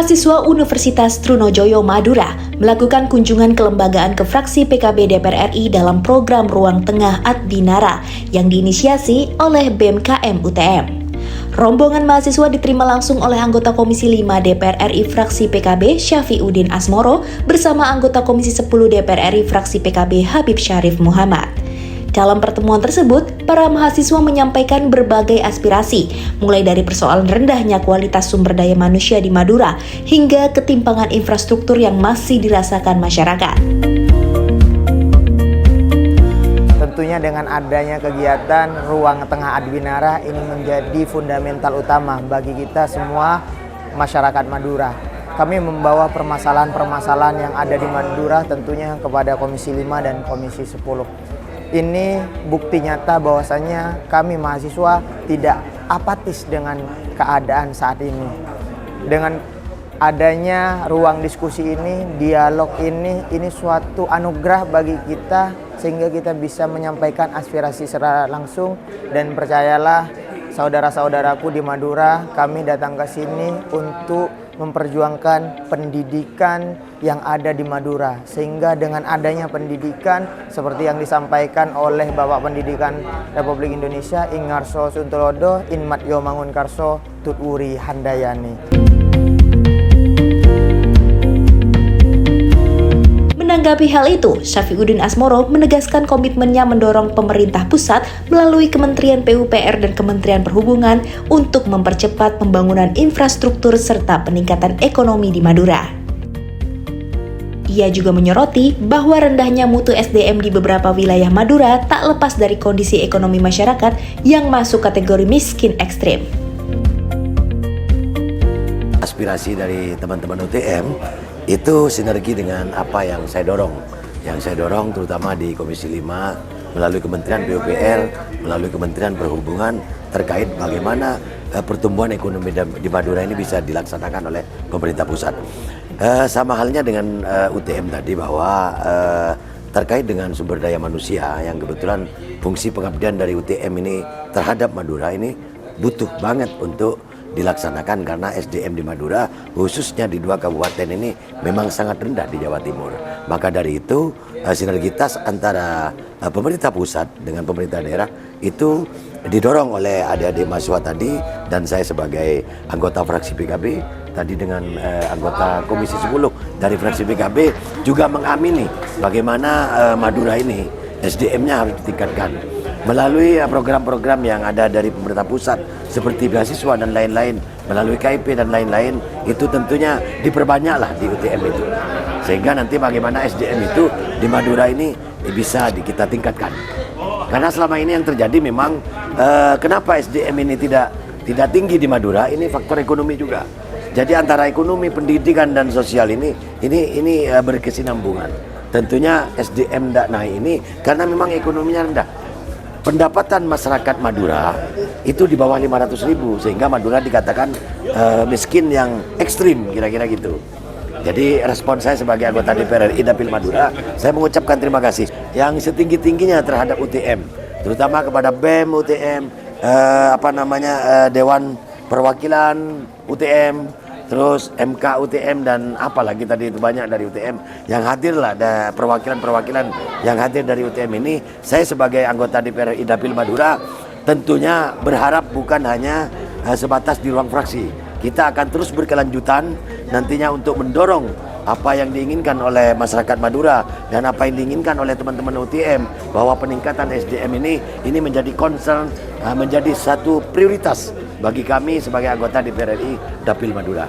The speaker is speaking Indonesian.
Mahasiswa Universitas Trunojoyo Madura melakukan kunjungan kelembagaan ke fraksi PKB DPR RI dalam program Ruang Tengah Adbinara yang diinisiasi oleh BEM-KM UTM. Rombongan mahasiswa diterima langsung oleh anggota Komisi 5 DPR RI fraksi PKB Syafiuddin Asmoro bersama anggota Komisi 10 DPR RI fraksi PKB Habib Syarif Muhammad. Dalam pertemuan tersebut, para mahasiswa menyampaikan berbagai aspirasi, mulai dari persoalan rendahnya kualitas sumber daya manusia di Madura, hingga ketimpangan infrastruktur yang masih dirasakan masyarakat. Tentunya dengan adanya kegiatan Ruang Tengah Adbinara ini menjadi fundamental utama bagi kita semua masyarakat Madura. Kami membawa permasalahan-permasalahan yang ada di Madura tentunya kepada Komisi 5 dan Komisi 10. Ini bukti nyata bahwasanya kami mahasiswa tidak apatis dengan keadaan saat ini. Dengan adanya ruang diskusi ini, dialog ini suatu anugerah bagi kita sehingga kita bisa menyampaikan aspirasi secara langsung. Dan percayalah saudara-saudaraku di Madura, kami datang ke sini untuk memperjuangkan pendidikan yang ada di Madura, sehingga dengan adanya pendidikan seperti yang disampaikan oleh Bapak Pendidikan Republik Indonesia Ingarso Suntulodo Inmatyo Mangunkarso Tutwuri Handayani. Menanggapi hal itu, Syafiuddin Asmoro menegaskan komitmennya mendorong pemerintah pusat melalui Kementerian PUPR dan Kementerian Perhubungan untuk mempercepat pembangunan infrastruktur serta peningkatan ekonomi di Madura. Ia juga menyoroti bahwa rendahnya mutu SDM di beberapa wilayah Madura tak lepas dari kondisi ekonomi masyarakat yang masuk kategori miskin ekstrim. Aspirasi dari teman-teman UTM itu sinergi dengan apa yang saya dorong. Yang saya dorong terutama di Komisi 5 melalui Kementerian PUPR, melalui Kementerian Perhubungan terkait bagaimana pertumbuhan ekonomi di Madura ini bisa dilaksanakan oleh pemerintah pusat. Sama halnya dengan UTM tadi bahwa terkait dengan sumber daya manusia yang kebetulan fungsi pengabdian dari UTM ini terhadap Madura ini butuh banget untuk dilaksanakan karena SDM di Madura khususnya di 2 kabupaten ini memang sangat rendah di Jawa Timur. Maka dari itu sinergitas antara pemerintah pusat dengan pemerintah daerah itu didorong oleh adik-adik mahasiswa tadi dan saya sebagai anggota fraksi PKB tadi dengan anggota Komisi 10 dari fraksi PKB juga mengamini bagaimana Madura ini SDM-nya harus ditingkatkan. Melalui program-program yang ada dari pemerintah pusat seperti beasiswa dan lain-lain, melalui KIP dan lain-lain, itu tentunya diperbanyaklah di UTM itu. Sehingga nanti bagaimana SDM itu di Madura ini bisa kita tingkatkan. Karena selama ini yang terjadi memang kenapa SDM ini tidak tinggi di Madura, ini faktor ekonomi juga. Jadi antara ekonomi, pendidikan dan sosial ini berkesinambungan. Tentunya SDM tidak naik ini karena memang ekonominya rendah. Pendapatan masyarakat Madura itu di bawah 500.000 sehingga Madura dikatakan miskin yang ekstrim kira-kira gitu. Jadi respon saya sebagai anggota DPR RI Dapil Madura, saya mengucapkan terima kasih yang setinggi-tingginya terhadap UTM, terutama kepada BEM UTM, Dewan Perwakilan UTM, terus MK UTM dan apalagi tadi itu banyak dari UTM yang hadir lah, ada perwakilan-perwakilan yang hadir dari UTM ini. Saya sebagai anggota DPR RI Dapil Madura tentunya berharap bukan hanya sebatas di ruang fraksi. Kita akan terus berkelanjutan nantinya untuk mendorong apa yang diinginkan oleh masyarakat Madura dan apa yang diinginkan oleh teman-teman UTM bahwa peningkatan SDM ini menjadi concern, menjadi satu prioritas bagi kami sebagai anggota DPR RI Dapil Madura.